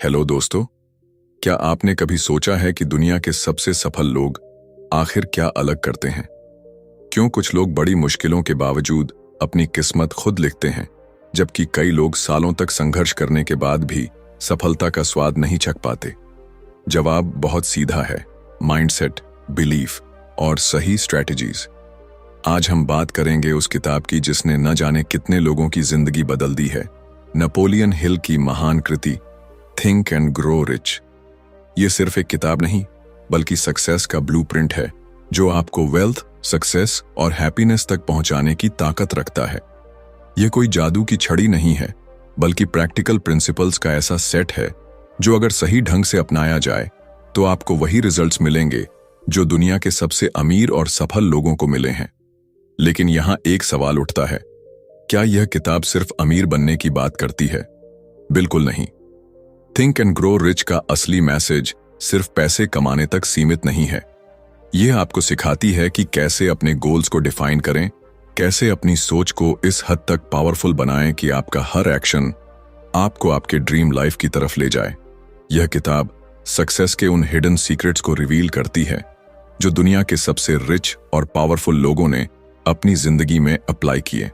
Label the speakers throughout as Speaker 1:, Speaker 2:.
Speaker 1: Hello दोस्तों, क्या आपने कभी सोचा है कि दुनिया के सबसे सफल लोग आखिर क्या अलग करते हैं? क्यों कुछ लोग बड़ी मुश्किलों के बावजूद अपनी किस्मत खुद लिखते हैं, जबकि कई लोग सालों तक संघर्ष करने के बाद भी सफलता का स्वाद नहीं चख पाते? जवाब बहुत सीधा है: माइंडसेट, बिलीफ और सही स्ट्रैटेजीज। आज हम बात करेंगे उस किताब की जिसने न जाने कितने लोगों की जिंदगी बदल दी है, नेपोलियन हिल की महान कृति थिंक एंड ग्रो रिच। ये सिर्फ एक किताब नहीं, बल्कि सक्सेस का ब्लूप्रिंट है जो आपको वेल्थ, सक्सेस और हैप्पीनेस तक पहुंचाने की ताकत रखता है। यह कोई जादू की छड़ी नहीं है, बल्कि प्रैक्टिकल प्रिंसिपल्स का ऐसा सेट है जो अगर सही ढंग से अपनाया जाए तो आपको वही रिजल्ट्स मिलेंगे जो दुनिया के सबसे अमीर और सफल लोगों को मिले हैं। लेकिन यहां एक सवाल उठता है, क्या यह किताब सिर्फ अमीर बनने की बात करती है? बिल्कुल नहीं। थिंक एंड ग्रो रिच का असली मैसेज सिर्फ पैसे कमाने तक सीमित नहीं है। यह आपको सिखाती है कि कैसे अपने गोल्स को डिफाइन करें, कैसे अपनी सोच को इस हद तक पावरफुल बनाएं कि आपका हर एक्शन आपको आपके ड्रीम लाइफ की तरफ ले जाए। यह किताब सक्सेस के उन हिडन सीक्रेट्स को रिवील करती है जो दुनिया के सबसे रिच और पावरफुल लोगों ने अपनी जिंदगी में अप्लाई किए।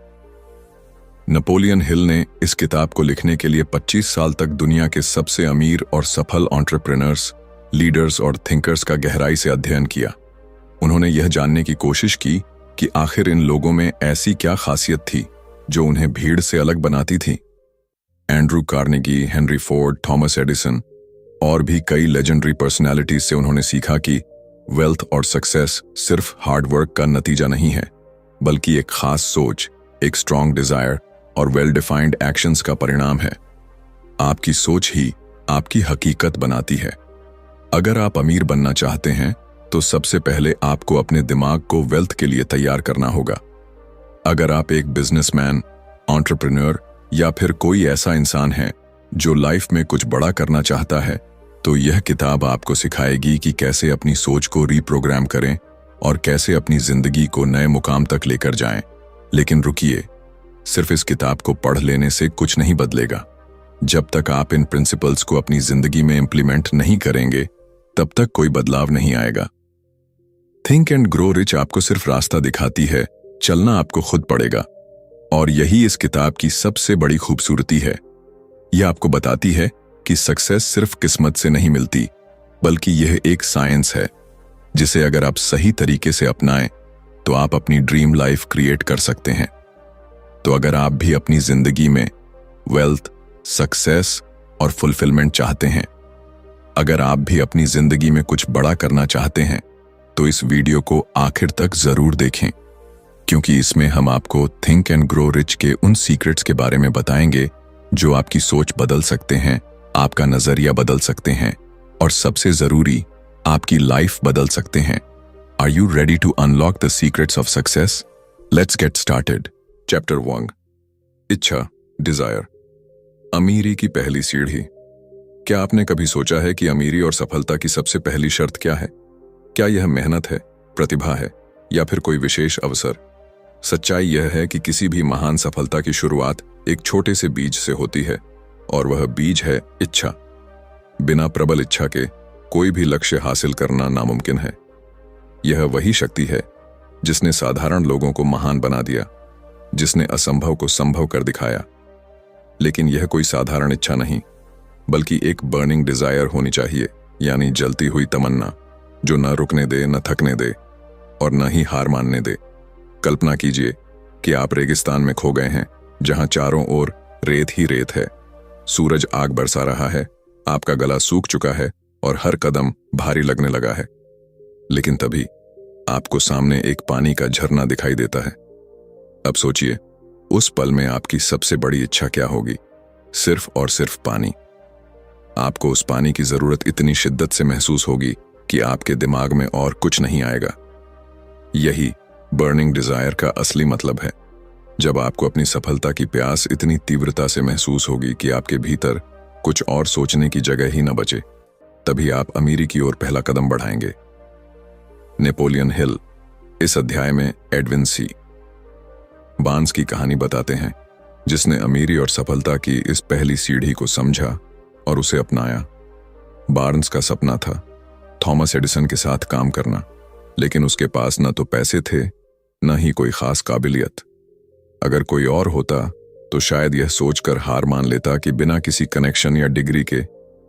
Speaker 1: नेपोलियन हिल ने इस किताब को लिखने के लिए 25 साल तक दुनिया के सबसे अमीर और सफल एंटरप्रेन्योर्स, लीडर्स और थिंकर्स का गहराई से अध्ययन किया। उन्होंने यह जानने की कोशिश की कि आखिर इन लोगों में ऐसी क्या खासियत थी जो उन्हें भीड़ से अलग बनाती थी। Andrew Carnegie, Henry Ford, Thomas Edison और भी कई लेजेंडरी पर्सनैलिटीज से उन्होंने सीखा कि वेल्थ और सक्सेस सिर्फ हार्ड वर्क का नतीजा नहीं है, बल्कि एक खास सोच, एक स्ट्रॉन्ग डिजायर और वेल डिफाइंड एक्शंस का परिणाम है। आपकी सोच ही आपकी हकीकत बनाती है। अगर आप अमीर बनना चाहते हैं तो सबसे पहले आपको अपने दिमाग को वेल्थ के लिए तैयार करना होगा। अगर आप एक बिजनेसमैन, एंटरप्रेन्योर या फिर कोई ऐसा इंसान है जो लाइफ में कुछ बड़ा करना चाहता है, तो यह किताब आपको सिखाएगी कि कैसे अपनी सोच को रीप्रोग्राम करें और कैसे अपनी जिंदगी को नए मुकाम तक लेकर जाएं। लेकिन रुकिए, सिर्फ इस किताब को पढ़ लेने से कुछ नहीं बदलेगा। जब तक आप इन प्रिंसिपल्स को अपनी जिंदगी में इंप्लीमेंट नहीं करेंगे, तब तक कोई बदलाव नहीं आएगा। थिंक एंड ग्रो रिच आपको सिर्फ रास्ता दिखाती है, चलना आपको खुद पड़ेगा। और यही इस किताब की सबसे बड़ी खूबसूरती है। यह आपको बताती है कि सक्सेस सिर्फ किस्मत से नहीं मिलती, बल्कि यह एक साइंस है जिसे अगर आप सही तरीके से अपनाएं तो आप अपनी ड्रीम लाइफ क्रिएट कर सकते हैं। तो अगर आप भी अपनी जिंदगी में वेल्थ, सक्सेस और फुलफिलमेंट चाहते हैं, अगर आप भी अपनी जिंदगी में कुछ बड़ा करना चाहते हैं, तो इस वीडियो को आखिर तक जरूर देखें, क्योंकि इसमें हम आपको थिंक एंड ग्रो रिच के उन सीक्रेट्स के बारे में बताएंगे जो आपकी सोच बदल सकते हैं, आपका नजरिया बदल सकते हैं और सबसे जरूरी, आपकी लाइफ बदल सकते हैं। Are you ready to unlock the secrets of success? Let's get started. Chapter 1. इच्छा, डिजायर। अमीरी की पहली सीढ़ी। क्या आपने कभी सोचा है कि अमीरी और सफलता की सबसे पहली शर्त क्या है? क्या यह मेहनत है, प्रतिभा है या फिर कोई विशेष अवसर? सच्चाई यह है कि किसी भी महान सफलता की शुरुआत एक छोटे से बीज से होती है, और वह बीज है इच्छा। बिना प्रबल इच्छा के कोई भी लक्ष्य हासिल करना नामुमकिन है। यह वही शक्ति है जिसने साधारण लोगों को महान बना दिया, जिसने असंभव को संभव कर दिखाया। लेकिन यह कोई साधारण इच्छा नहीं, बल्कि एक बर्निंग डिजायर होनी चाहिए, यानी जलती हुई तमन्ना जो न रुकने दे, न थकने दे और न ही हार मानने दे। कल्पना कीजिए कि आप रेगिस्तान में खो गए हैं, जहां चारों ओर रेत ही रेत है। सूरज आग बरसा रहा है, आपका गला सूख चुका है और हर कदम भारी लगने लगा है। लेकिन तभी आपको सामने एक पानी का झरना दिखाई देता है। अब सोचिए, उस पल में आपकी सबसे बड़ी इच्छा क्या होगी? सिर्फ और सिर्फ पानी। आपको उस पानी की जरूरत इतनी शिद्दत से महसूस होगी कि आपके दिमाग में और कुछ नहीं आएगा। यही बर्निंग डिजायर का असली मतलब है। जब आपको अपनी सफलता की प्यास इतनी तीव्रता से महसूस होगी कि आपके भीतर कुछ और सोचने की जगह ही न बचे, तभी आप अमीरी की ओर पहला कदम बढ़ाएंगे। नेपोलियन हिल इस अध्याय में एडविन सी बार्न्स की कहानी बताते हैं, जिसने अमीरी और सफलता की इस पहली सीढ़ी को समझा और उसे अपनाया। बार्न्स का सपना था थॉमस एडिसन के साथ काम करना, लेकिन उसके पास न तो पैसे थे न ही कोई खास काबिलियत। अगर कोई और होता तो शायद यह सोचकर हार मान लेता कि बिना किसी कनेक्शन या डिग्री के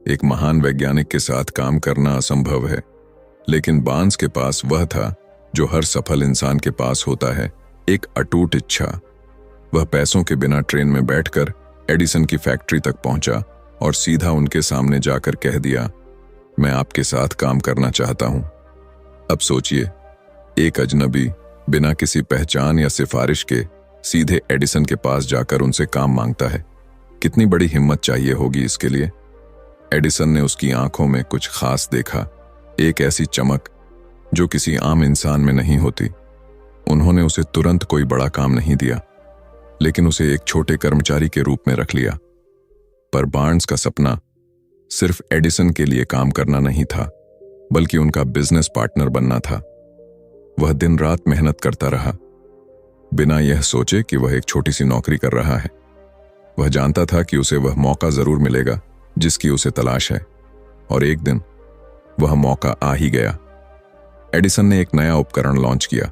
Speaker 1: एक महान वैज्ञानिक के साथ काम करना असंभव है। लेकिन बार्न्स के पास वह था जो हर सफल इंसान के पास होता है, एक अटूट इच्छा। वह पैसों के बिना ट्रेन में बैठकर एडिसन की फैक्ट्री तक पहुंचा और सीधा उनके सामने जाकर कह दिया, मैं आपके साथ काम करना चाहता हूं। अब सोचिए, एक अजनबी बिना किसी पहचान या सिफारिश के सीधे एडिसन के पास जाकर उनसे काम मांगता है। कितनी बड़ी हिम्मत चाहिए होगी इसके लिए। एडिसन ने उसकी आंखों में कुछ खास देखा, एक ऐसी चमक जो किसी आम इंसान में नहीं होती। उन्होंने उसे तुरंत कोई बड़ा काम नहीं दिया, लेकिन उसे एक छोटे कर्मचारी के रूप में रख लिया। पर बार्न्स का सपना सिर्फ एडिसन के लिए काम करना नहीं था, बल्कि उनका बिजनेस पार्टनर बनना था। वह दिन रात मेहनत करता रहा, बिना यह सोचे कि वह एक छोटी सी नौकरी कर रहा है। वह जानता था कि उसे वह मौका जरूर मिलेगा जिसकी उसे तलाश है, और एक दिन वह मौका आ ही गया। एडिसन ने एक नया उपकरण लॉन्च किया,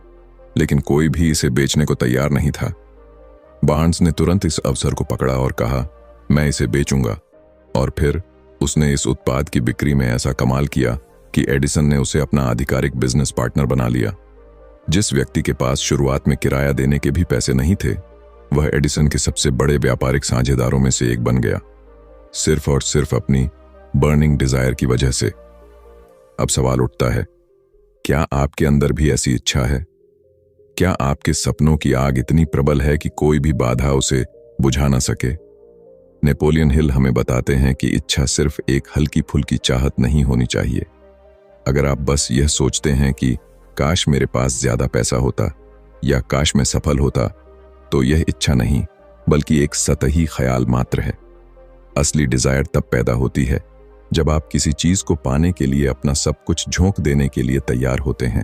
Speaker 1: लेकिन कोई भी इसे बेचने को तैयार नहीं था। बार्न्स ने तुरंत इस अवसर को पकड़ा और कहा, मैं इसे बेचूंगा। और फिर उसने इस उत्पाद की बिक्री में ऐसा कमाल किया कि एडिसन ने उसे अपना आधिकारिक बिजनेस पार्टनर बना लिया। जिस व्यक्ति के पास शुरुआत में किराया देने के भी पैसे नहीं थे, वह एडिसन के सबसे बड़े व्यापारिक साझेदारों में से एक बन गया, सिर्फ और सिर्फ अपनी बर्निंग डिजायर की वजह से। अब सवाल उठता है, क्या आपके अंदर भी ऐसी इच्छा है? क्या आपके सपनों की आग इतनी प्रबल है कि कोई भी बाधा उसे बुझा ना सके? नेपोलियन हिल हमें बताते हैं कि इच्छा सिर्फ एक हल्की फुल्की चाहत नहीं होनी चाहिए। अगर आप बस यह सोचते हैं कि काश मेरे पास ज्यादा पैसा होता या काश मैं सफल होता, तो यह इच्छा नहीं, बल्कि एक सतही ख्याल मात्र है। असली डिजायर तब पैदा होती है जब आप किसी चीज को पाने के लिए अपना सब कुछ झोंक देने के लिए तैयार होते हैं,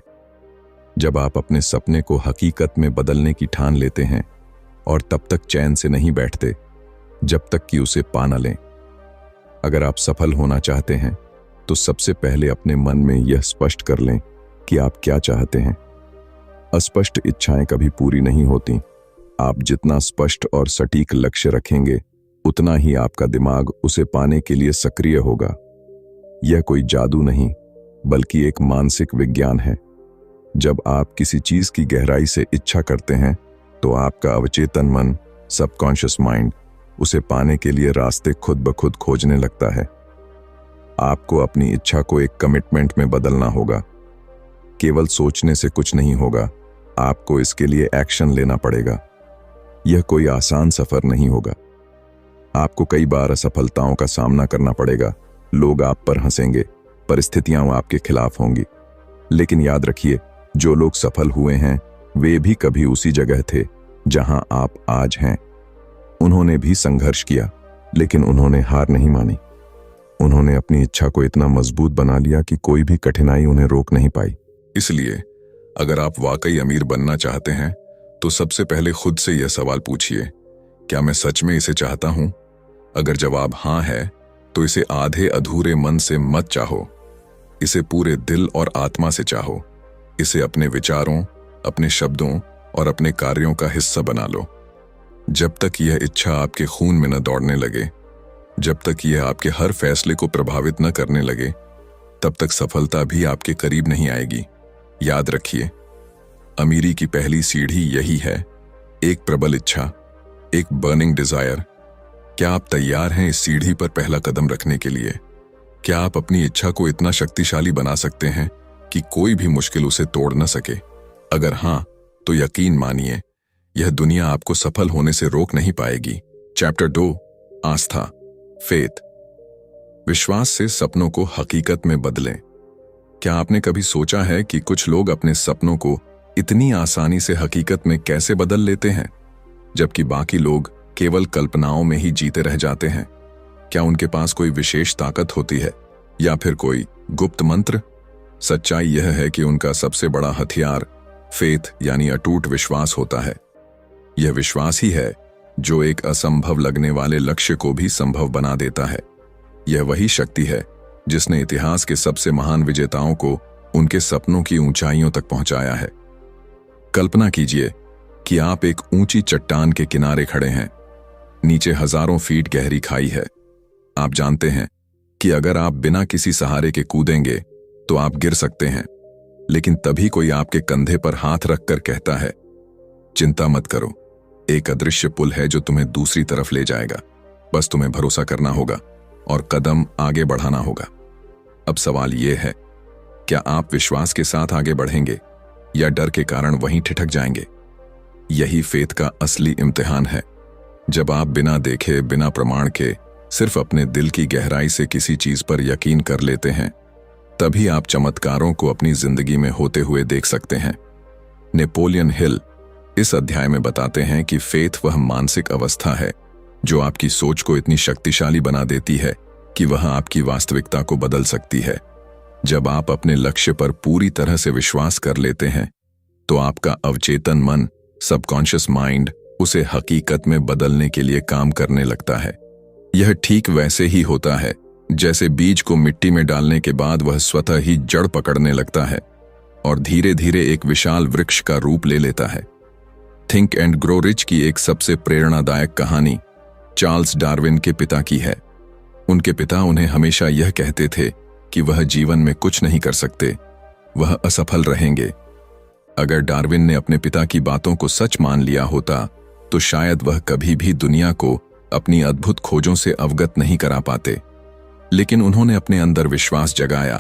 Speaker 1: जब आप अपने सपने को हकीकत में बदलने की ठान लेते हैं और तब तक चैन से नहीं बैठते जब तक कि उसे पा न लें। अगर आप सफल होना चाहते हैं तो सबसे पहले अपने मन में यह स्पष्ट कर लें कि आप क्या चाहते हैं। अस्पष्ट इच्छाएं कभी पूरी नहीं होती। आप जितना स्पष्ट और सटीक लक्ष्य रखेंगे, उतना ही आपका दिमाग उसे पाने के लिए सक्रिय होगा। यह कोई जादू नहीं, बल्कि एक मानसिक विज्ञान है। जब आप किसी चीज की गहराई से इच्छा करते हैं, तो आपका अवचेतन मन, सबकॉन्शियस माइंड, उसे पाने के लिए रास्ते खुद ब खुद खोजने लगता है। आपको अपनी इच्छा को एक कमिटमेंट में बदलना होगा। केवल सोचने से कुछ नहीं होगा, आपको इसके लिए एक्शन लेना पड़ेगा। यह कोई आसान सफर नहीं होगा। आपको कई बार असफलताओं का सामना करना पड़ेगा। लोग आप पर हंसेंगे, परिस्थितियां आपके खिलाफ होंगी। लेकिन याद रखिए, जो लोग सफल हुए हैं वे भी कभी उसी जगह थे जहां आप आज हैं। उन्होंने भी संघर्ष किया, लेकिन उन्होंने हार नहीं मानी। उन्होंने अपनी इच्छा को इतना मजबूत बना लिया कि कोई भी कठिनाई उन्हें रोक नहीं पाई। इसलिए अगर आप वाकई अमीर बनना चाहते हैं तो सबसे पहले खुद से यह सवाल पूछिए, क्या मैं सच में इसे चाहता हूं? अगर जवाब हां है, तो इसे आधे अधूरे मन से मत चाहो, इसे पूरे दिल और आत्मा से चाहो। इसे अपने विचारों, अपने शब्दों और अपने कार्यों का हिस्सा बना लो। जब तक यह इच्छा आपके खून में न दौड़ने लगे, जब तक यह आपके हर फैसले को प्रभावित न करने लगे, तब तक सफलता भी आपके करीब नहीं आएगी। याद रखिए, अमीरी की पहली सीढ़ी यही है, एक प्रबल इच्छा, एक बर्निंग डिजायर। क्या आप तैयार हैं इस सीढ़ी पर पहला कदम रखने के लिए? क्या आप अपनी इच्छा को इतना शक्तिशाली बना सकते हैं कि कोई भी मुश्किल उसे तोड़ न सके? अगर हां, तो यकीन मानिए, यह दुनिया आपको सफल होने से रोक नहीं पाएगी। चैप्टर 2, आस्था, फेथ। विश्वास से सपनों को हकीकत में बदलें। क्या आपने कभी सोचा है कि कुछ लोग अपने सपनों को इतनी आसानी से हकीकत में कैसे बदल लेते हैं, जबकि बाकी लोग केवल कल्पनाओं में ही जीते रह जाते हैं? क्या उनके पास कोई विशेष ताकत होती है या फिर कोई गुप्त मंत्र? सच्चाई यह है कि उनका सबसे बड़ा हथियार फेथ यानी अटूट विश्वास होता है। यह विश्वास ही है जो एक असंभव लगने वाले लक्ष्य को भी संभव बना देता है। यह वही शक्ति है जिसने इतिहास के सबसे महान विजेताओं को उनके सपनों की ऊंचाइयों तक पहुंचाया है। कल्पना कीजिए कि आप एक ऊंची चट्टान के किनारे खड़े हैं। नीचे हजारों फीट गहरी खाई है। आप जानते हैं कि अगर आप बिना किसी सहारे के कूदेंगे तो आप गिर सकते हैं, लेकिन तभी कोई आपके कंधे पर हाथ रखकर कहता है, चिंता मत करो, एक अदृश्य पुल है जो तुम्हें दूसरी तरफ ले जाएगा, बस तुम्हें भरोसा करना होगा और कदम आगे बढ़ाना होगा। अब सवाल यह है, क्या आप विश्वास के साथ आगे बढ़ेंगे या डर के कारण वहीं ठिठक जाएंगे? यही फेथ का असली इम्तिहान है। जब आप बिना देखे, बिना प्रमाण के, सिर्फ अपने दिल की गहराई से किसी चीज पर यकीन कर लेते हैं, तभी आप चमत्कारों को अपनी जिंदगी में होते हुए देख सकते हैं। नेपोलियन हिल इस अध्याय में बताते हैं कि फेथ वह मानसिक अवस्था है जो आपकी सोच को इतनी शक्तिशाली बना देती है कि वह आपकी वास्तविकता को बदल सकती है। जब आप अपने लक्ष्य पर पूरी तरह से विश्वास कर लेते हैं तो आपका अवचेतन मन, सबकॉन्शियस माइंड, उसे हकीकत में बदलने के लिए काम करने लगता है। यह ठीक वैसे ही होता है जैसे बीज को मिट्टी में डालने के बाद वह स्वतः ही जड़ पकड़ने लगता है और धीरे धीरे एक विशाल वृक्ष का रूप ले लेता है। थिंक एंड ग्रो रिच की एक सबसे प्रेरणादायक कहानी चार्ल्स डार्विन के पिता की है। उनके पिता उन्हें हमेशा यह कहते थे कि वह जीवन में कुछ नहीं कर सकते, वह असफल रहेंगे। अगर डार्विन ने अपने पिता की बातों को सच मान लिया होता तो शायद वह कभी भी दुनिया को अपनी अद्भुत खोजों से अवगत नहीं करा पाते। लेकिन उन्होंने अपने अंदर विश्वास जगाया,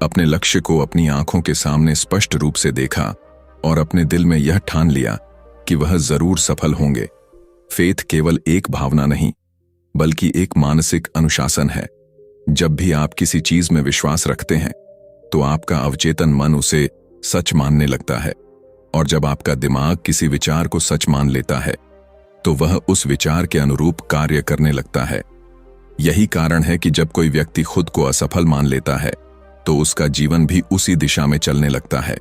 Speaker 1: अपने लक्ष्य को अपनी आंखों के सामने स्पष्ट रूप से देखा और अपने दिल में यह ठान लिया कि वह जरूर सफल होंगे। फेथ केवल एक भावना नहीं, बल्कि एक मानसिक अनुशासन है। जब भी आप किसी चीज में विश्वास रखते हैं तो आपका अवचेतन मन उसे सच मानने लगता है, और जब आपका दिमाग किसी विचार को सच मान लेता है तो वह उस विचार के अनुरूप कार्य करने लगता है। यही कारण है कि जब कोई व्यक्ति खुद को असफल मान लेता है तो उसका जीवन भी उसी दिशा में चलने लगता है।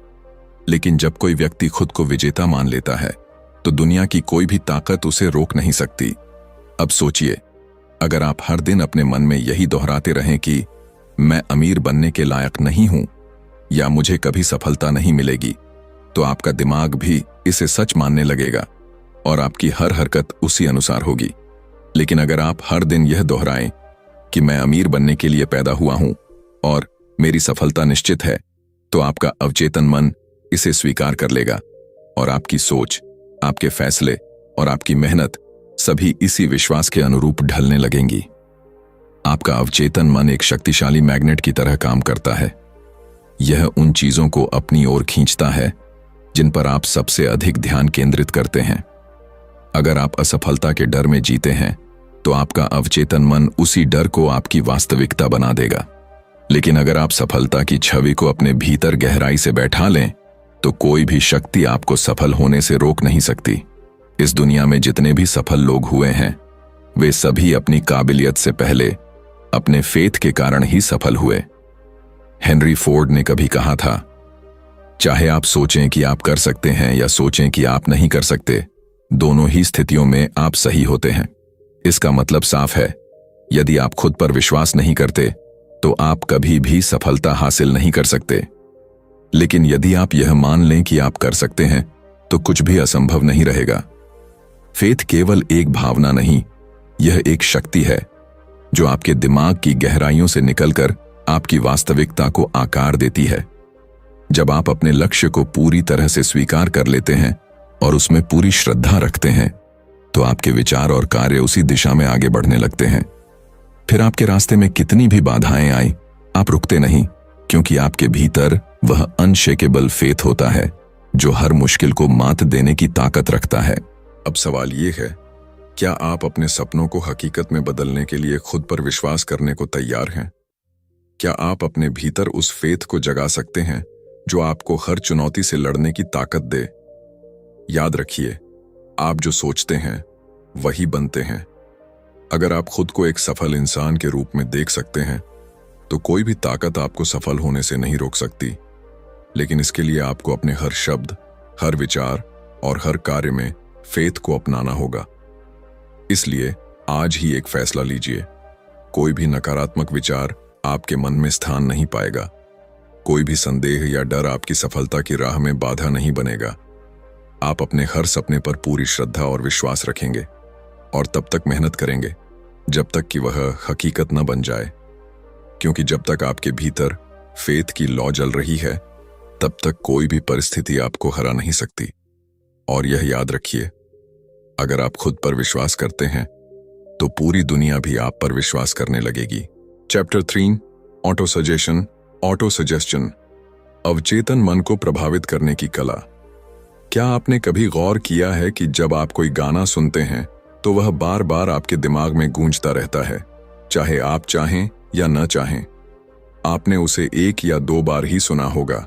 Speaker 1: लेकिन जब कोई व्यक्ति खुद को विजेता मान लेता है तो दुनिया की कोई भी ताकत उसे रोक नहीं सकती। अब सोचिए, अगर आप हर दिन अपने मन में यही दोहराते रहें कि मैं अमीर बनने के लायक नहीं हूं या मुझे कभी सफलता नहीं मिलेगी, तो आपका दिमाग भी इसे सच मानने लगेगा और आपकी हर हरकत उसी अनुसार होगी। लेकिन अगर आप हर दिन यह दोहराएं कि मैं अमीर बनने के लिए पैदा हुआ हूं और मेरी सफलता निश्चित है, तो आपका अवचेतन मन इसे स्वीकार कर लेगा और आपकी सोच, आपके फैसले और आपकी मेहनत सभी इसी विश्वास के अनुरूप ढलने लगेंगी। आपका अवचेतन मन एक शक्तिशाली मैग्नेट की तरह काम करता है। यह उन चीजों को अपनी ओर खींचता है जिन पर आप सबसे अधिक ध्यान केंद्रित करते हैं। अगर आप असफलता के डर में जीते हैं तो आपका अवचेतन मन उसी डर को आपकी वास्तविकता बना देगा। लेकिन अगर आप सफलता की छवि को अपने भीतर गहराई से बैठा लें तो कोई भी शक्ति आपको सफल होने से रोक नहीं सकती। इस दुनिया में जितने भी सफल लोग हुए हैं वे सभी अपनी काबिलियत से पहले अपने फेथ के कारण ही सफल हुए। हेनरी फोर्ड ने कभी कहा था, चाहे आप सोचें कि आप कर सकते हैं या सोचें कि आप नहीं कर सकते, दोनों ही स्थितियों में आप सही होते हैं। इसका मतलब साफ है, यदि आप खुद पर विश्वास नहीं करते तो आप कभी भी सफलता हासिल नहीं कर सकते। लेकिन यदि आप यह मान लें कि आप कर सकते हैं तो कुछ भी असंभव नहीं रहेगा। फेथ केवल एक भावना नहीं, यह एक शक्ति है जो आपके दिमाग की गहराइयों से निकलकर आपकी वास्तविकता को आकार देती है। जब आप अपने लक्ष्य को पूरी तरह से स्वीकार कर लेते हैं और उसमें पूरी श्रद्धा रखते हैं तो आपके विचार और कार्य उसी दिशा में आगे बढ़ने लगते हैं। फिर आपके रास्ते में कितनी भी बाधाएं आए, आप रुकते नहीं, क्योंकि आपके भीतर वह अनशेकेबल फेथ होता है जो हर मुश्किल को मात देने की ताकत रखता है। अब सवाल ये है, क्या आप अपने सपनों को हकीकत में बदलने के लिए खुद पर विश्वास करने को तैयार हैं? क्या आप अपने भीतर उस फेथ को जगा सकते हैं जो आपको हर चुनौती से लड़ने की ताकत दे? याद रखिए, आप जो सोचते हैं वही बनते हैं। अगर आप खुद को एक सफल इंसान के रूप में देख सकते हैं तो कोई भी ताकत आपको सफल होने से नहीं रोक सकती। लेकिन इसके लिए आपको अपने हर शब्द, हर विचार और हर कार्य में फेथ को अपनाना होगा। इसलिए आज ही एक फैसला लीजिए, कोई भी नकारात्मक विचार आपके मन में स्थान नहीं पाएगा। कोई भी संदेह या डर आपकी सफलता की राह में बाधा नहीं बनेगा। आप अपने हर सपने पर पूरी श्रद्धा और विश्वास रखेंगे और तब तक मेहनत करेंगे जब तक कि वह हकीकत न बन जाए, क्योंकि जब तक आपके भीतर फेथ की लौ जल रही है तब तक कोई भी परिस्थिति आपको हरा नहीं सकती। और यह याद रखिए, अगर आप खुद पर विश्वास करते हैं तो पूरी दुनिया भी आप पर विश्वास करने लगेगी। Chapter 3, auto suggestion, auto suggestion, अवचेतन मन को प्रभावित करने की कला। क्या आपने कभी गौर किया है कि जब आप कोई गाना सुनते हैं तो वह बार बार आपके दिमाग में गूंजता रहता है, चाहे आप चाहें या न चाहें। आपने उसे 1 या 2 बार ही सुना होगा,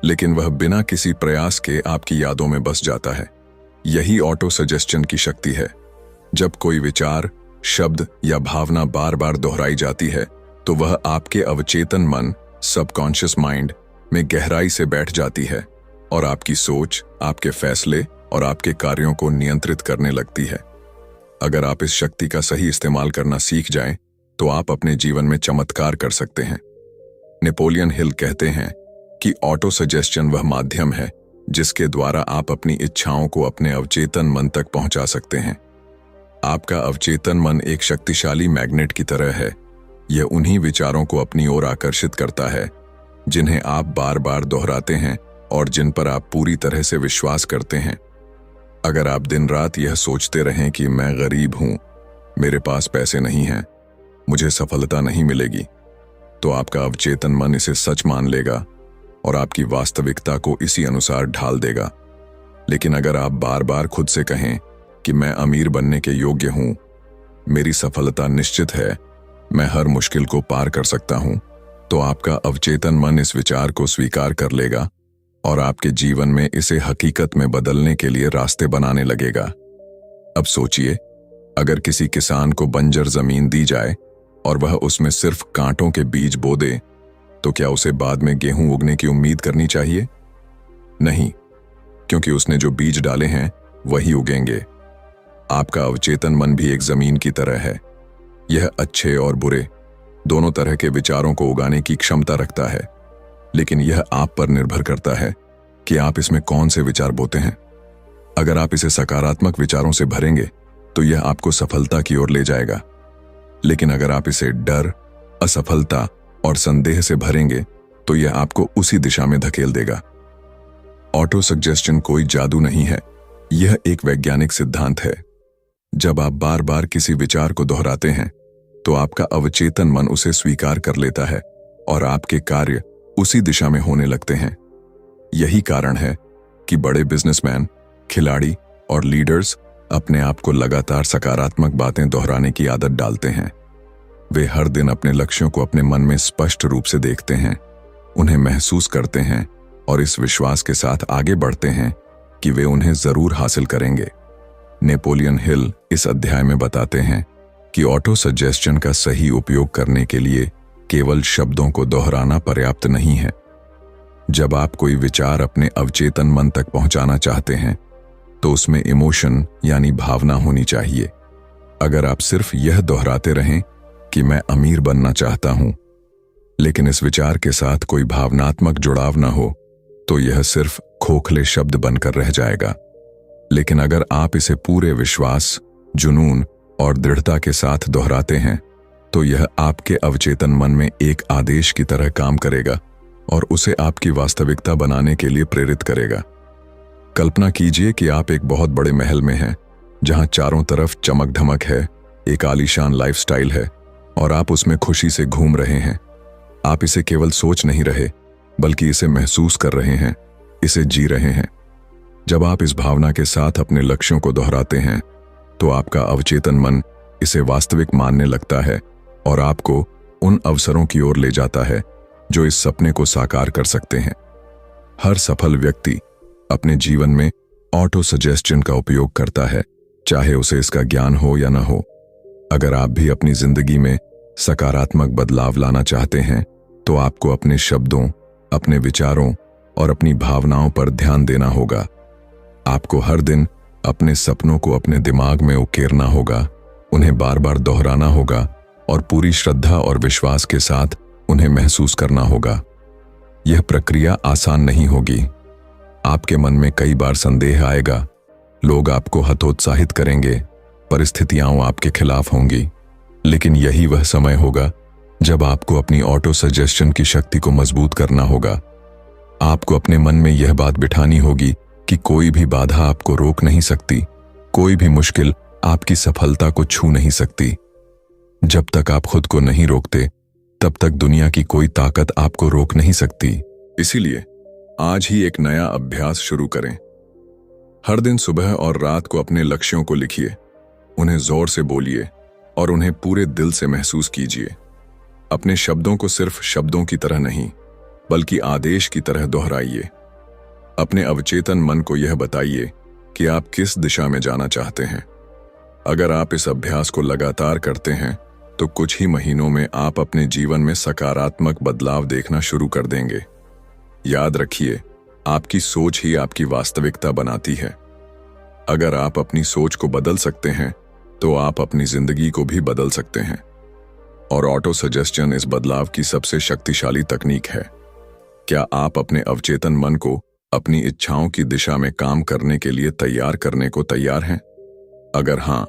Speaker 1: लेकिन वह बिना किसी प्रयास के आपकी यादों में बस जाता है। यही ऑटो सजेशन की शक्ति है। जब कोई विचार, शब्द या भावना बार बार दोहराई जाती है तो वह आपके अवचेतन मन, सबकॉन्शियस माइंड में गहराई से बैठ जाती है और आपकी सोच, आपके फैसले और आपके कार्यों को नियंत्रित करने लगती है। अगर आप इस शक्ति का सही इस्तेमाल करना सीख जाएं, तो आप अपने जीवन में चमत्कार कर सकते हैं। नेपोलियन हिल कहते हैं कि ऑटो सजेशन वह माध्यम है जिसके द्वारा आप अपनी इच्छाओं को अपने अवचेतन मन तक पहुंचा सकते हैं। आपका अवचेतन मन एक शक्तिशाली मैग्नेट की तरह है। यह उन्हीं विचारों को अपनी ओर आकर्षित करता है जिन्हें आप बार बार दोहराते हैं और जिन पर आप पूरी तरह से विश्वास करते हैं। अगर आप दिन रात यह सोचते रहें कि मैं गरीब हूं, मेरे पास पैसे नहीं हैं, मुझे सफलता नहीं मिलेगी, तो आपका अवचेतन मन इसे सच मान लेगा और आपकी वास्तविकता को इसी अनुसार ढाल देगा। लेकिन अगर आप बार बार खुद से कहें कि मैं अमीर बनने के योग्य हूं, मेरी सफलता निश्चित है, मैं हर मुश्किल को पार कर सकता हूं, तो आपका अवचेतन मन इस विचार को स्वीकार कर लेगा और आपके जीवन में इसे हकीकत में बदलने के लिए रास्ते बनाने लगेगा। अब सोचिए, अगर किसी किसान को बंजर जमीन दी जाए और वह उसमें सिर्फ कांटों के बीज बो दे, तो क्या उसे बाद में गेहूं उगने की उम्मीद करनी चाहिए? नहीं, क्योंकि उसने जो बीज डाले हैं वही उगेंगे। आपका अवचेतन मन भी एक जमीन की तरह है। यह अच्छे और बुरे दोनों तरह के विचारों को उगाने की क्षमता रखता है, लेकिन यह आप पर निर्भर करता है कि आप इसमें कौन से विचार बोते हैं। अगर आप इसे सकारात्मक विचारों से भरेंगे तो यह आपको सफलता की ओर ले जाएगा, लेकिन अगर आप इसे डर, असफलता और संदेह से भरेंगे तो यह आपको उसी दिशा में धकेल देगा। ऑटो सजेशन कोई जादू नहीं है, यह एक वैज्ञानिक सिद्धांत है। जब आप बार बार किसी विचार को दोहराते हैं तो आपका अवचेतन मन उसे स्वीकार कर लेता है और आपके कार्य उसी दिशा में होने लगते हैं। यही कारण है कि बड़े बिजनेसमैन, खिलाड़ी और लीडर्स अपने आप को लगातार सकारात्मक बातें दोहराने की आदत डालते हैं। वे हर दिन अपने लक्ष्यों को अपने मन में स्पष्ट रूप से देखते हैं, उन्हें महसूस करते हैं और इस विश्वास के साथ आगे बढ़ते हैं कि वे उन्हें जरूर हासिल करेंगे। नेपोलियन हिल इस अध्याय में बताते हैं कि ऑटो सजेशन का सही उपयोग करने के लिए केवल शब्दों को दोहराना पर्याप्त नहीं है। जब आप कोई विचार अपने अवचेतन मन तक पहुंचाना चाहते हैं तो उसमें इमोशन यानी भावना होनी चाहिए। अगर आप सिर्फ यह दोहराते रहें कि मैं अमीर बनना चाहता हूं, लेकिन इस विचार के साथ कोई भावनात्मक जुड़ाव न हो, तो यह सिर्फ खोखले शब्द बनकर रह जाएगा। लेकिन अगर आप इसे पूरे विश्वास, जुनून और दृढ़ता के साथ दोहराते हैं तो यह आपके अवचेतन मन में एक आदेश की तरह काम करेगा और उसे आपकी वास्तविकता बनाने के लिए प्रेरित करेगा। कल्पना कीजिए कि आप एक बहुत बड़े महल में हैं जहां चारों तरफ चमक धमक है, एक आलीशान लाइफस्टाइल है और आप उसमें खुशी से घूम रहे हैं। आप इसे केवल सोच नहीं रहे, बल्कि इसे महसूस कर रहे हैं, इसे जी रहे हैं। जब आप इस भावना के साथ अपने लक्ष्यों को दोहराते हैं तो आपका अवचेतन मन इसे वास्तविक मानने लगता है और आपको उन अवसरों की ओर ले जाता है जो इस सपने को साकार कर सकते हैं। हर सफल व्यक्ति अपने जीवन में ऑटो सजेशन का उपयोग करता है, चाहे उसे इसका ज्ञान हो या न हो। अगर आप भी अपनी जिंदगी में सकारात्मक बदलाव लाना चाहते हैं तो आपको अपने शब्दों, अपने विचारों और अपनी भावनाओं पर ध्यान देना होगा। आपको हर दिन अपने सपनों को अपने दिमाग में उकेरना होगा, उन्हें बार बार दोहराना होगा और पूरी श्रद्धा और विश्वास के साथ उन्हें महसूस करना होगा। यह प्रक्रिया आसान नहीं होगी। आपके मन में कई बार संदेह आएगा, लोग आपको हतोत्साहित करेंगे, परिस्थितियां आपके खिलाफ होंगी। लेकिन यही वह समय होगा जब आपको अपनी ऑटो सजेशन की शक्ति को मजबूत करना होगा। आपको अपने मन में यह बात बिठानी होगी कि कोई भी बाधा आपको रोक नहीं सकती, कोई भी मुश्किल आपकी सफलता को छू नहीं सकती। जब तक आप खुद को नहीं रोकते, तब तक दुनिया की कोई ताकत आपको रोक नहीं सकती। इसीलिए आज ही एक नया अभ्यास शुरू करें। हर दिन सुबह और रात को अपने लक्ष्यों को लिखिए, उन्हें जोर से बोलिए और उन्हें पूरे दिल से महसूस कीजिए। अपने शब्दों को सिर्फ शब्दों की तरह नहीं, बल्कि आदेश की तरह दोहराइए। अपने अवचेतन मन को यह बताइए कि आप किस दिशा में जाना चाहते हैं। अगर आप इस अभ्यास को लगातार करते हैं तो कुछ ही महीनों में आप अपने जीवन में सकारात्मक बदलाव देखना शुरू कर देंगे। याद रखिए, आपकी सोच ही आपकी वास्तविकता बनाती है। अगर आप अपनी सोच को बदल सकते हैं तो आप अपनी जिंदगी को भी बदल सकते हैं। और ऑटो सजेशन इस बदलाव की सबसे शक्तिशाली तकनीक है। क्या आप अपने अवचेतन मन को अपनी इच्छाओं की दिशा में काम करने के लिए तैयार करने को तैयार हैं? अगर हां,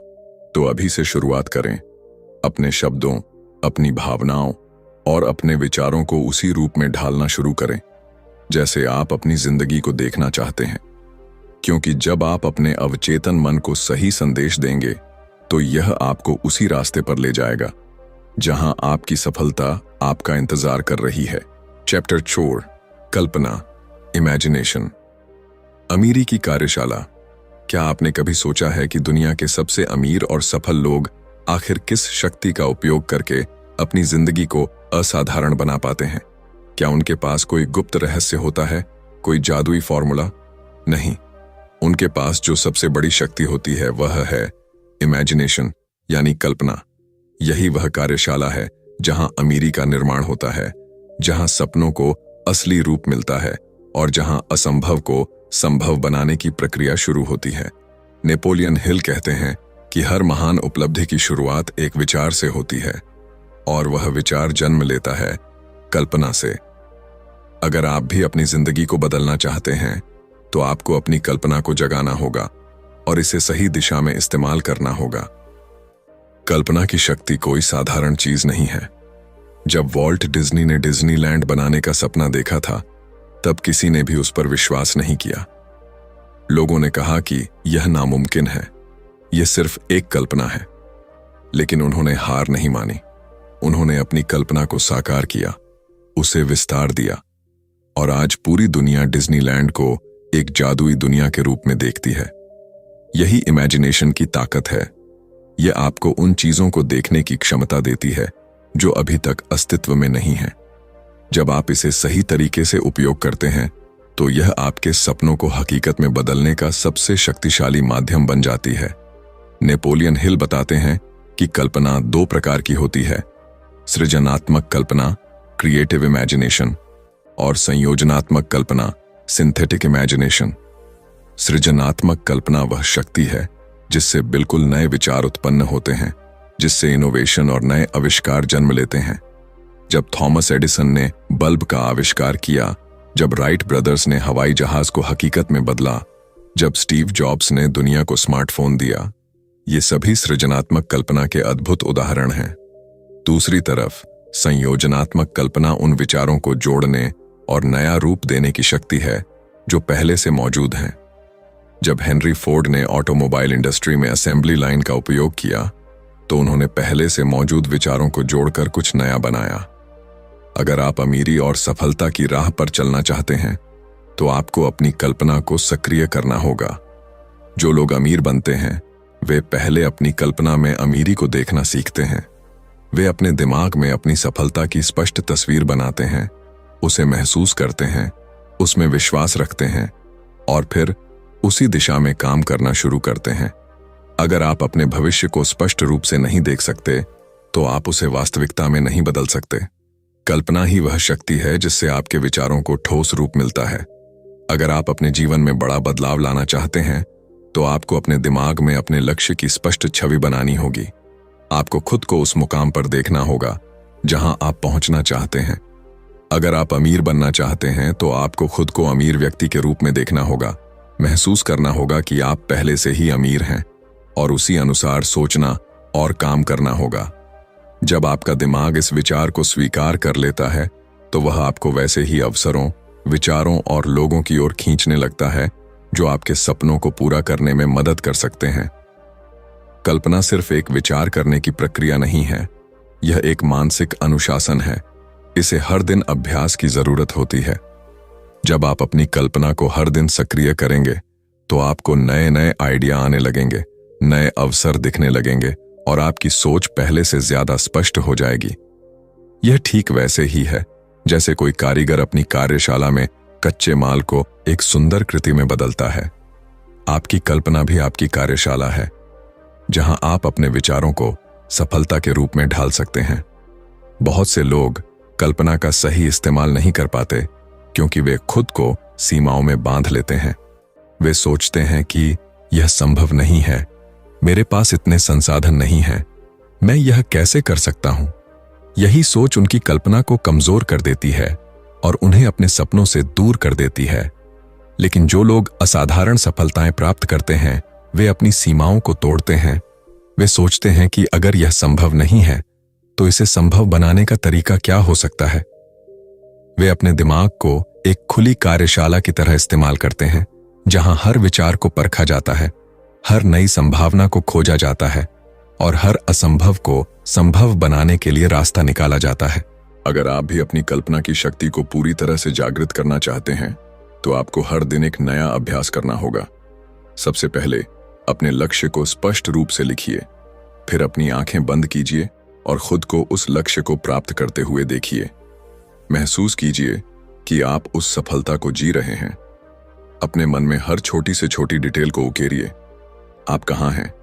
Speaker 1: तो अभी से शुरुआत करें। अपने शब्दों, अपनी भावनाओं और अपने विचारों को उसी रूप में ढालना शुरू करें जैसे आप अपनी जिंदगी को देखना चाहते हैं। क्योंकि जब आप अपने अवचेतन मन को सही संदेश देंगे तो यह आपको उसी रास्ते पर ले जाएगा जहां आपकी सफलता आपका इंतजार कर रही है। चैप्टर 4, कल्पना, इमेजिनेशन। अमीरी की कार्यशाला। क्या आपने कभी सोचा है कि दुनिया के सबसे अमीर और सफल लोग आखिर किस शक्ति का उपयोग करके अपनी जिंदगी को असाधारण बना पाते हैं? क्या उनके पास कोई गुप्त रहस्य होता है, कोई जादुई फॉर्मूला? नहीं, उनके पास जो सबसे बड़ी शक्ति होती है वह है इमेजिनेशन, यानी कल्पना। यही वह कार्यशाला है जहां अमीरी का निर्माण होता है, जहां सपनों को असली रूप मिलता है और जहां असंभव को संभव बनाने की प्रक्रिया शुरू होती है। नेपोलियन हिल कहते हैं कि हर महान उपलब्धि की शुरुआत एक विचार से होती है और वह विचार जन्म लेता है कल्पना से। अगर आप भी अपनी जिंदगी को बदलना चाहते हैं तो आपको अपनी कल्पना को जगाना होगा और इसे सही दिशा में इस्तेमाल करना होगा। कल्पना की शक्ति कोई साधारण चीज नहीं है। जब वॉल्ट डिज्नी ने डिज्नीलैंड बनाने का सपना देखा था, तब किसी ने भी उस पर विश्वास नहीं किया। लोगों ने कहा कि यह नामुमकिन है, यह सिर्फ एक कल्पना है। लेकिन उन्होंने हार नहीं मानी। उन्होंने अपनी कल्पना को साकार किया, उसे विस्तार दिया और आज पूरी दुनिया डिज्नीलैंड को एक जादुई दुनिया के रूप में देखती है। यही इमेजिनेशन की ताकत है। यह आपको उन चीजों को देखने की क्षमता देती है जो अभी तक अस्तित्व में नहीं है। जब आप इसे सही तरीके से उपयोग करते हैं तो यह आपके सपनों को हकीकत में बदलने का सबसे शक्तिशाली माध्यम बन जाती है। नेपोलियन हिल बताते हैं कि कल्पना 2 प्रकार की होती है: सृजनात्मक कल्पना, क्रिएटिव इमेजिनेशन, और संयोजनात्मक कल्पना, सिंथेटिक इमेजिनेशन। सृजनात्मक कल्पना वह शक्ति है जिससे बिल्कुल नए विचार उत्पन्न होते हैं, जिससे इनोवेशन और नए आविष्कार जन्म लेते हैं। जब थॉमस एडिसन ने बल्ब का आविष्कार किया, जब राइट ब्रदर्स ने हवाई जहाज को हकीकत में बदला, जब स्टीव जॉब्स ने दुनिया को स्मार्टफोन दिया, ये सभी सृजनात्मक कल्पना के अद्भुत उदाहरण हैं। दूसरी तरफ संयोजनात्मक कल्पना उन विचारों को जोड़ने और नया रूप देने की शक्ति है जो पहले से मौजूद हैं। जब हेनरी फोर्ड ने ऑटोमोबाइल इंडस्ट्री में असेंबली लाइन का उपयोग किया तो उन्होंने पहले से मौजूद विचारों को जोड़कर कुछ नया बनाया। अगर आप अमीरी और सफलता की राह पर चलना चाहते हैं तो आपको अपनी कल्पना को सक्रिय करना होगा। जो लोग अमीर बनते हैं वे पहले अपनी कल्पना में अमीरी को देखना सीखते हैं। वे अपने दिमाग में अपनी सफलता की स्पष्ट तस्वीर बनाते हैं, उसे महसूस करते हैं, उसमें विश्वास रखते हैं और फिर उसी दिशा में काम करना शुरू करते हैं। अगर आप अपने भविष्य को स्पष्ट रूप से नहीं देख सकते तो आप उसे वास्तविकता में नहीं बदल सकते। कल्पना ही वह शक्ति है जिससे आपके विचारों को ठोस रूप मिलता है। अगर आप अपने जीवन में बड़ा बदलाव लाना चाहते हैं तो आपको अपने दिमाग में अपने लक्ष्य की स्पष्ट छवि बनानी होगी। आपको खुद को उस मुकाम पर देखना होगा जहां आप पहुंचना चाहते हैं। अगर आप अमीर बनना चाहते हैं तो आपको खुद को अमीर व्यक्ति के रूप में देखना होगा, महसूस करना होगा कि आप पहले से ही अमीर हैं और उसी अनुसार सोचना और काम करना होगा। जब आपका दिमाग इस विचार को स्वीकार कर लेता है तो वह आपको वैसे ही अवसरों, विचारों और लोगों की ओर खींचने लगता है जो आपके सपनों को पूरा करने में मदद कर सकते हैं। कल्पना सिर्फ एक विचार करने की प्रक्रिया नहीं है, यह एक मानसिक अनुशासन है। इसे हर दिन अभ्यास की जरूरत होती है। जब आप अपनी कल्पना को हर दिन सक्रिय करेंगे तो आपको नए नए आइडिया आने लगेंगे, नए अवसर दिखने लगेंगे और आपकी सोच पहले से ज्यादा स्पष्ट हो जाएगी। यह ठीक वैसे ही है जैसे कोई कारीगर अपनी कार्यशाला में कच्चे माल को एक सुंदर कृति में बदलता है। आपकी कल्पना भी आपकी कार्यशाला है जहां आप अपने विचारों को सफलता के रूप में ढाल सकते हैं। बहुत से लोग कल्पना का सही इस्तेमाल नहीं कर पाते क्योंकि वे खुद को सीमाओं में बांध लेते हैं। वे सोचते हैं कि यह संभव नहीं है, मेरे पास इतने संसाधन नहीं हैं, मैं यह कैसे कर सकता हूं। यही सोच उनकी कल्पना को कमजोर कर देती है और उन्हें अपने सपनों से दूर कर देती है। लेकिन जो लोग असाधारण सफलताएं प्राप्त करते हैं वे अपनी सीमाओं को तोड़ते हैं। वे सोचते हैं कि अगर यह संभव नहीं है तो इसे संभव बनाने का तरीका क्या हो सकता है। वे अपने दिमाग को एक खुली कार्यशाला की तरह इस्तेमाल करते हैं जहां हर विचार को परखा जाता है, हर नई संभावना को खोजा जाता है और हर असंभव को संभव बनाने के लिए रास्ता निकाला जाता है। अगर आप भी अपनी कल्पना की शक्ति को पूरी तरह से जागृत करना चाहते हैं तो आपको हर दिन एक नया अभ्यास करना होगा। सबसे पहले अपने लक्ष्य को स्पष्ट रूप से लिखिए, फिर अपनी आंखें बंद कीजिए और खुद को उस लक्ष्य को प्राप्त करते हुए देखिए। महसूस कीजिए कि आप उस सफलता को जी रहे हैं। अपने मन में हर छोटी से छोटी डिटेल को उकेरिए। आप कहां हैं?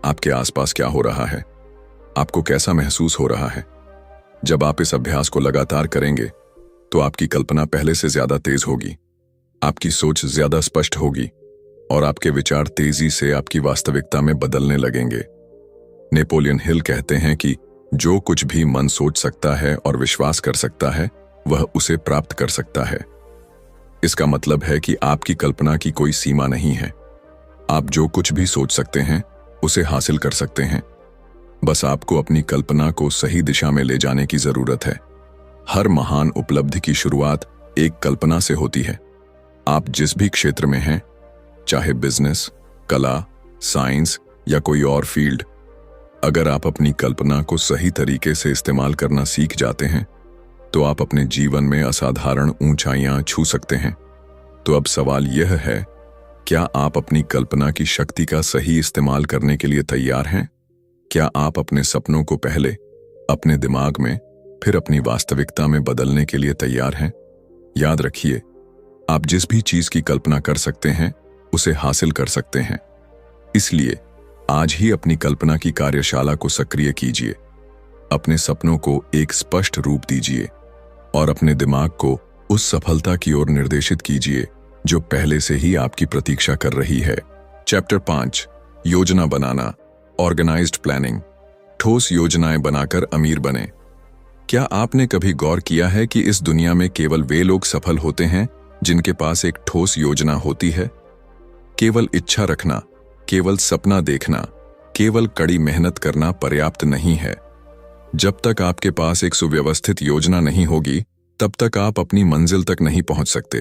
Speaker 1: आपके आसपास क्या हो रहा है? आपको कैसा महसूस हो रहा है? जब आप इस अभ्यास को लगातार करेंगे तो आपकी कल्पना पहले से ज्यादा तेज होगी, आपकी सोच ज्यादा स्पष्ट होगी और आपके विचार तेजी से आपकी वास्तविकता में बदलने लगेंगे। नेपोलियन हिल कहते हैं कि जो कुछ भी मन सोच सकता है और विश्वास कर सकता है वह उसे प्राप्त कर सकता है। इसका मतलब है कि आपकी कल्पना की कोई सीमा नहीं है। आप जो कुछ भी सोच सकते हैं उसे हासिल कर सकते हैं। बस आपको अपनी कल्पना को सही दिशा में ले जाने की जरूरत है। हर महान उपलब्धि की शुरुआत एक कल्पना से होती है। आप जिस भी क्षेत्र में हैं, चाहे बिजनेस, कला, साइंस या कोई और फील्ड, अगर आप अपनी कल्पना को सही तरीके से इस्तेमाल करना सीख जाते हैं तो आप अपने जीवन में असाधारण ऊंचाइयां छू सकते हैं। तो अब सवाल यह है, क्या आप अपनी कल्पना की शक्ति का सही इस्तेमाल करने के लिए तैयार हैं? क्या आप अपने सपनों को पहले अपने दिमाग में फिर अपनी वास्तविकता में बदलने के लिए तैयार हैं? याद रखिए, आप जिस भी चीज की कल्पना कर सकते हैं उसे हासिल कर सकते हैं। इसलिए आज ही अपनी कल्पना की कार्यशाला को सक्रिय कीजिए, अपने सपनों को एक स्पष्ट रूप दीजिए और अपने दिमाग को उस सफलता की ओर निर्देशित कीजिए जो पहले से ही आपकी प्रतीक्षा कर रही है। चैप्टर 5, योजना बनाना, ऑर्गेनाइज्ड प्लानिंग। ठोस योजनाएं बनाकर अमीर बने। क्या आपने कभी गौर किया है कि इस दुनिया में केवल वे लोग सफल होते हैं जिनके पास एक ठोस योजना होती है? केवल इच्छा रखना, केवल सपना देखना, केवल कड़ी मेहनत करना पर्याप्त नहीं है। जब तक आपके पास एक सुव्यवस्थित योजना नहीं होगी तब तक आप अपनी मंजिल तक नहीं पहुंच सकते।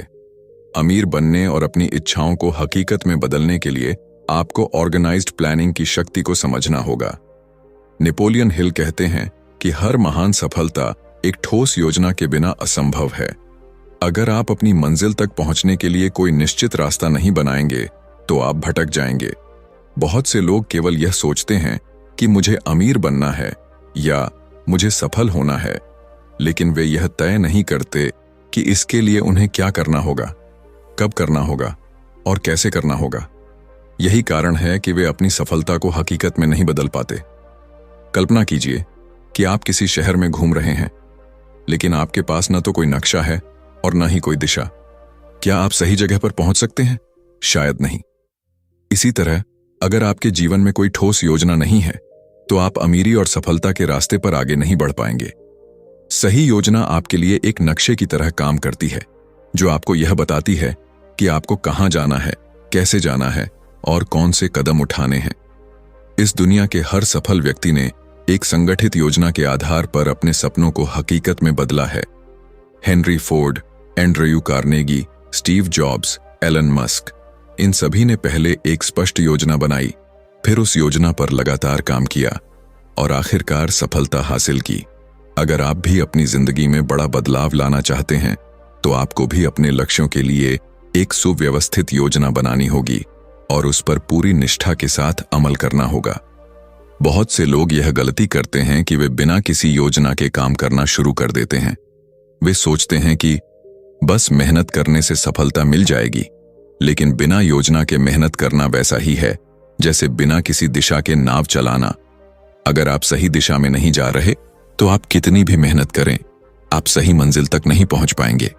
Speaker 1: अमीर बनने और अपनी इच्छाओं को हकीकत में बदलने के लिए आपको ऑर्गेनाइज्ड प्लानिंग की शक्ति को समझना होगा। नेपोलियन हिल कहते हैं कि हर महान सफलता एक ठोस योजना के बिना असंभव है। अगर आप अपनी मंजिल तक पहुंचने के लिए कोई निश्चित रास्ता नहीं बनाएंगे तो आप भटक जाएंगे। बहुत से लोग केवल यह सोचते हैं कि मुझे अमीर बनना है या मुझे सफल होना है, लेकिन वे यह तय नहीं करते कि इसके लिए उन्हें क्या करना होगा, कब करना होगा और कैसे करना होगा। यही कारण है कि वे अपनी सफलता को हकीकत में नहीं बदल पाते। कल्पना कीजिए कि आप किसी शहर में घूम रहे हैं, लेकिन आपके पास न तो कोई नक्शा है और न ही कोई दिशा। क्या आप सही जगह पर पहुंच सकते हैं? शायद नहीं। इसी तरह अगर आपके जीवन में कोई ठोस योजना नहीं है तो आप अमीरी और सफलता के रास्ते पर आगे नहीं बढ़ पाएंगे। सही योजना आपके लिए एक नक्शे की तरह काम करती है, जो आपको यह बताती है कि आपको कहां जाना है, कैसे जाना है और कौन से कदम उठाने हैं। इस दुनिया के हर सफल व्यक्ति ने एक संगठित योजना के आधार पर अपने सपनों को हकीकत में बदला है। Henry Ford, Andrew Carnegie, Steve Jobs, Elon Musk, इन सभी ने पहले एक स्पष्ट योजना बनाई, फिर उस योजना पर लगातार काम किया और आखिरकार सफलता हासिल की। अगर आप भी अपनी जिंदगी में बड़ा बदलाव लाना चाहते हैं तो आपको भी अपने लक्ष्यों के लिए एक सुव्यवस्थित योजना बनानी होगी और उस पर पूरी निष्ठा के साथ अमल करना होगा। बहुत से लोग यह गलती करते हैं कि वे बिना किसी योजना के काम करना शुरू कर देते हैं। वे सोचते हैं कि बस मेहनत करने से सफलता मिल जाएगी, लेकिन बिना योजना के मेहनत करना वैसा ही है जैसे बिना किसी दिशा के नाव चलाना। अगर आप सही दिशा में नहीं जा रहे तो आप कितनी भी मेहनत करें, आप सही मंजिल तक नहीं पहुंच पाएंगे।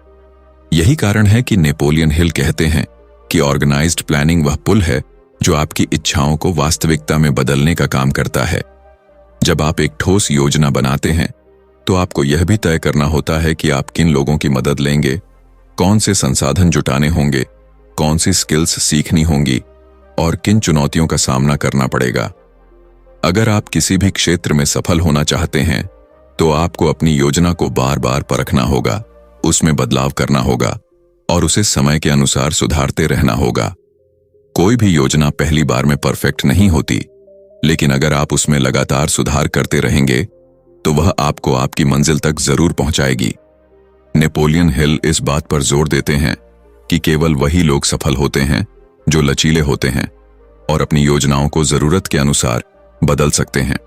Speaker 1: यही कारण है कि नेपोलियन हिल कहते हैं कि ऑर्गेनाइज्ड प्लानिंग वह पुल है जो आपकी इच्छाओं को वास्तविकता में बदलने का काम करता है। जब आप एक ठोस योजना बनाते हैं तो आपको यह भी तय करना होता है कि आप किन लोगों की मदद लेंगे, कौन से संसाधन जुटाने होंगे, कौन सी स्किल्स सीखनी होंगी और किन चुनौतियों का सामना करना पड़ेगा। अगर आप किसी भी क्षेत्र में सफल होना चाहते हैं तो आपको अपनी योजना को बार बार परखना होगा, उसमें बदलाव करना होगा और उसे समय के अनुसार सुधारते रहना होगा। कोई भी योजना पहली बार में परफेक्ट नहीं होती, लेकिन अगर आप उसमें लगातार सुधार करते रहेंगे तो वह आपको आपकी मंजिल तक जरूर पहुंचाएगी। नेपोलियन हिल इस बात पर जोर देते हैं कि केवल वही लोग सफल होते हैं जो लचीले होते हैं और अपनी योजनाओं को जरूरत के अनुसार बदल सकते हैं।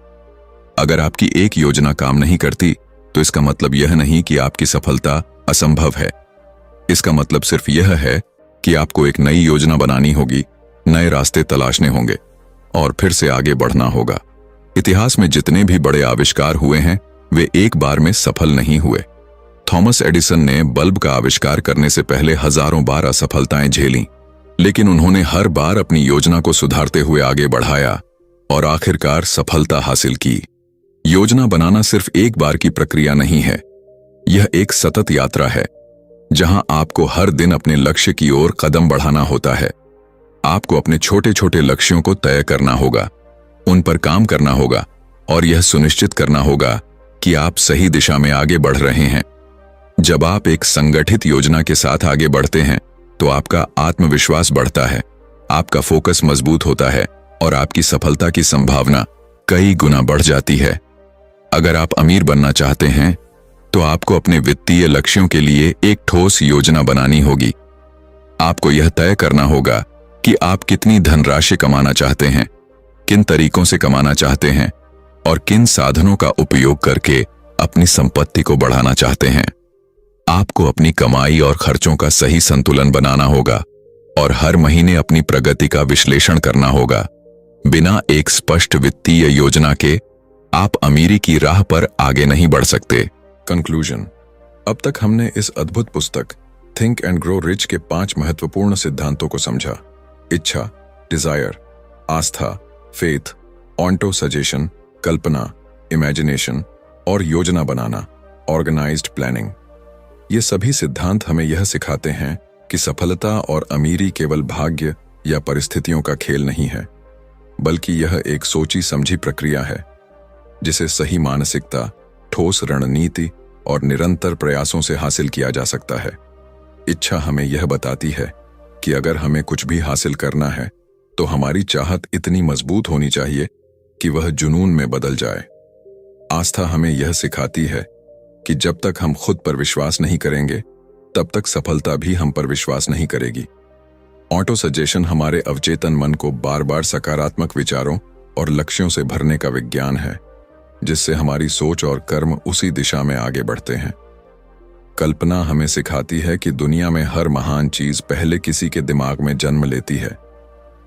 Speaker 1: अगर आपकी एक योजना काम नहीं करती तो इसका मतलब यह नहीं कि आपकी सफलता असंभव है। इसका मतलब सिर्फ यह है कि आपको एक नई योजना बनानी होगी, नए रास्ते तलाशने होंगे और फिर से आगे बढ़ना होगा। इतिहास में जितने भी बड़े आविष्कार हुए हैं वे एक बार में सफल नहीं हुए। थॉमस एडिसन ने बल्ब का आविष्कार करने से पहले हजारों बार असफलताएं झेलीं, लेकिन उन्होंने हर बार अपनी योजना को सुधारते हुए आगे बढ़ाया और आखिरकार सफलता हासिल की। योजना बनाना सिर्फ एक बार की प्रक्रिया नहीं है, यह एक सतत यात्रा है जहां आपको हर दिन अपने लक्ष्य की ओर कदम बढ़ाना होता है। आपको अपने छोटे छोटे लक्ष्यों को तय करना होगा, उन पर काम करना होगा और यह सुनिश्चित करना होगा कि आप सही दिशा में आगे बढ़ रहे हैं। जब आप एक संगठित योजना के साथ आगे बढ़ते हैं तो आपका आत्मविश्वास बढ़ता है, आपका फोकस मजबूत होता है और आपकी सफलता की संभावना कई गुना बढ़ जाती है। अगर आप अमीर बनना चाहते हैं तो आपको अपने वित्तीय लक्ष्यों के लिए एक ठोस योजना बनानी होगी। आपको यह तय करना होगा कि आप कितनी धनराशि कमाना चाहते हैं, किन तरीकों से कमाना चाहते हैं और किन साधनों का उपयोग करके अपनी संपत्ति को बढ़ाना चाहते हैं। आपको अपनी कमाई और खर्चों का सही संतुलन बनाना होगा और हर महीने अपनी प्रगति का विश्लेषण करना होगा। बिना एक स्पष्ट वित्तीय योजना के आप अमीरी की राह पर आगे नहीं बढ़ सकते। कंक्लूजन। अब तक हमने इस अद्भुत पुस्तक थिंक एंड ग्रो रिच के 5 महत्वपूर्ण सिद्धांतों को समझा। इच्छा, डिजायर, आस्था, फेथ, ऑन्टो सजेशन, कल्पना, इमेजिनेशन और योजना बनाना, ऑर्गेनाइज्ड प्लानिंग। ये सभी सिद्धांत हमें यह सिखाते हैं कि सफलता और अमीरी केवल भाग्य या परिस्थितियों का खेल नहीं है, बल्कि यह एक सोची समझी प्रक्रिया है जिसे सही मानसिकता, ठोस रणनीति और निरंतर प्रयासों से हासिल किया जा सकता है। इच्छा हमें यह बताती है कि अगर हमें कुछ भी हासिल करना है तो हमारी चाहत इतनी मजबूत होनी चाहिए कि वह जुनून में बदल जाए। आस्था हमें यह सिखाती है कि जब तक हम खुद पर विश्वास नहीं करेंगे तब तक सफलता भी हम पर विश्वास नहीं करेगी। ऑटो सजेशन हमारे अवचेतन मन को बार बार सकारात्मक विचारों और लक्ष्यों से भरने का विज्ञान है, जिससे हमारी सोच और कर्म उसी दिशा में आगे बढ़ते हैं। कल्पना हमें सिखाती है कि दुनिया में हर महान चीज पहले किसी के दिमाग में जन्म लेती है।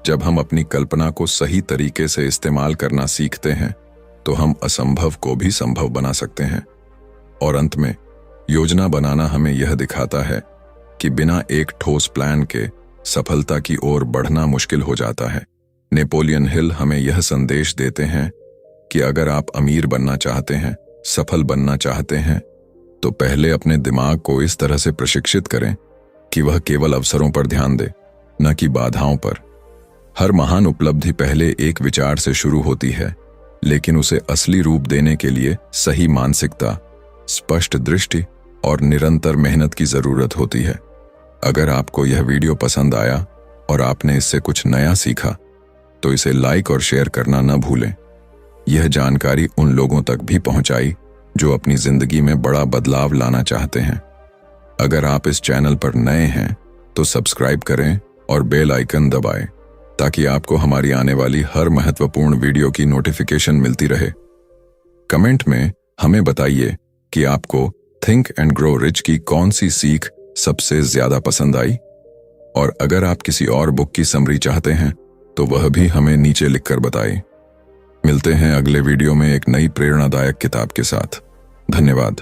Speaker 1: जब हम अपनी कल्पना को सही तरीके से इस्तेमाल करना सीखते हैं तो हम असंभव को भी संभव बना सकते हैं। और अंत में योजना बनाना हमें यह दिखाता है कि बिना एक ठोस प्लान के सफलता की ओर बढ़ना मुश्किल हो जाता है। नेपोलियन हिल हमें यह संदेश देते हैं कि अगर आप अमीर बनना चाहते हैं, सफल बनना चाहते हैं, तो पहले अपने दिमाग को इस तरह से प्रशिक्षित करें कि वह केवल अवसरों पर ध्यान दे, न कि बाधाओं पर। हर महान उपलब्धि पहले एक विचार से शुरू होती है, लेकिन उसे असली रूप देने के लिए सही मानसिकता, स्पष्ट दृष्टि और निरंतर मेहनत की जरूरत होती है। अगर आपको यह वीडियो पसंद आया और आपने इससे कुछ नया सीखा, तो इसे लाइक और शेयर करना न भूलें। यह जानकारी उन लोगों तक भी पहुंचाई जो अपनी जिंदगी में बड़ा बदलाव लाना चाहते हैं। अगर आप इस चैनल पर नए हैं तो सब्सक्राइब करें और बेल आइकन दबाएं, ताकि आपको हमारी आने वाली हर महत्वपूर्ण वीडियो की नोटिफिकेशन मिलती रहे। कमेंट में हमें बताइए कि आपको थिंक एंड ग्रो रिच की कौन सी सीख सबसे ज्यादा पसंद आई, और अगर आप किसी और बुक की समरी चाहते हैं तो वह भी हमें नीचे लिखकर बताएं। मिलते हैं अगले वीडियो में एक नई प्रेरणादायक किताब के साथ। धन्यवाद।